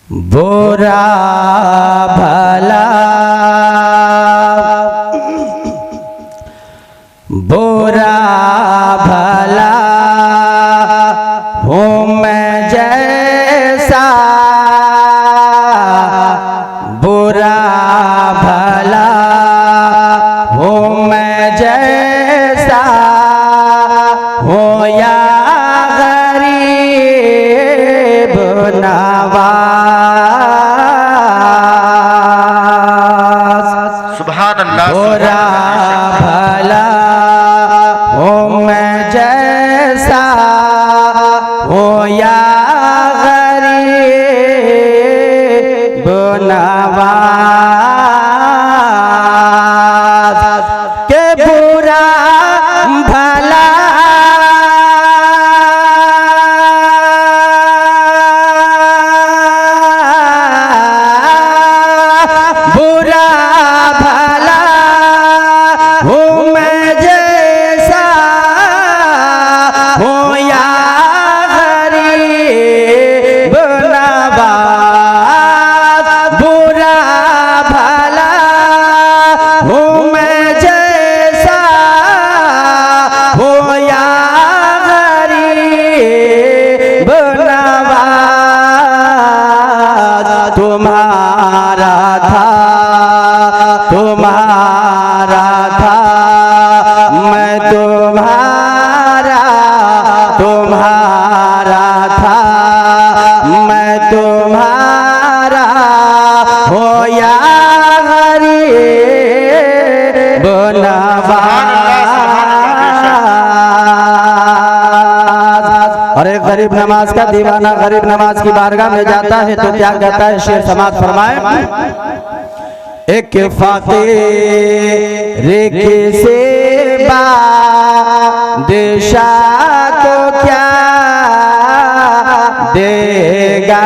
बुरा भला बुरा भला हूँ मैं जैसा, बुरा भला हूँ मैं जैसा, हूँ या गरीब नवाज। सुभान अल्लाह। बुरा भला हूँ मैं जैसा, हूँ या गरीब नवाज। के बुरा भला बुरा भला हूँ मैं जैसा, हूँ या गरीब नवाज। बुरा भला हूँ मैं जैसा, हूँ या गरीब नवाज। तुम्हारा था तुम्हारा था मैं तुम्हारा, तुम्हारा था मैं तुम्हारा, हो या गरीब नवाज। और एक गरीब नमाज का दीवाना गरीब नमाज की बारगाह में जाता है तो क्या कहता है, शेर समाज फरमाए। एक फकीर की सेवा बादशाह को क्या देगा,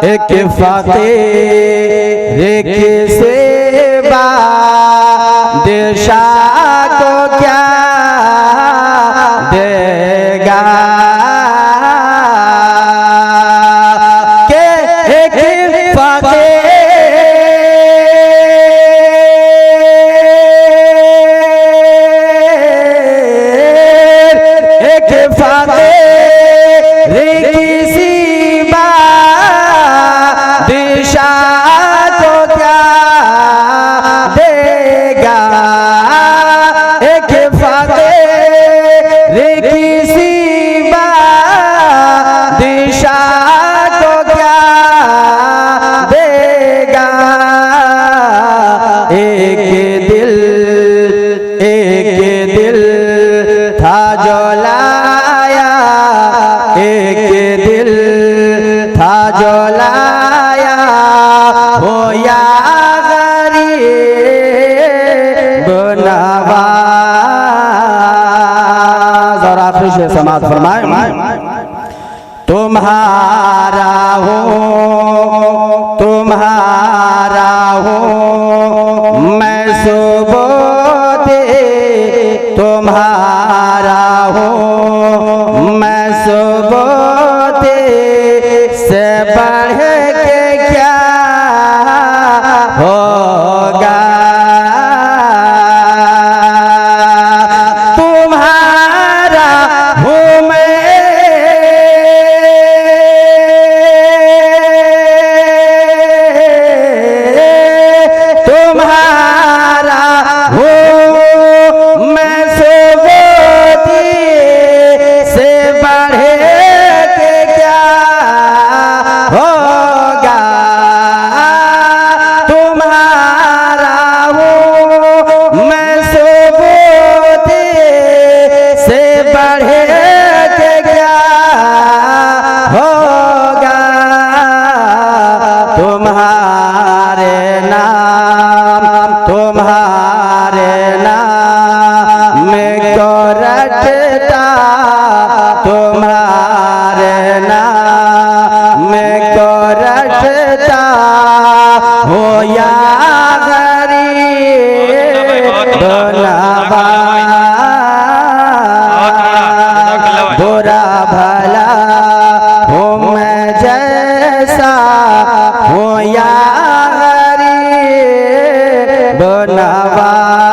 एक फकीर की सेवा बादशाह को क्या देगा। समाज फरमाए। तुम्हारा हो तुम्हारा हो मैं सुबोधे, तुम्हारा हो मैं सुबोधे, से बढ़ के क्या होगा। बुरा भला कैसा हो या गरीब नवाज।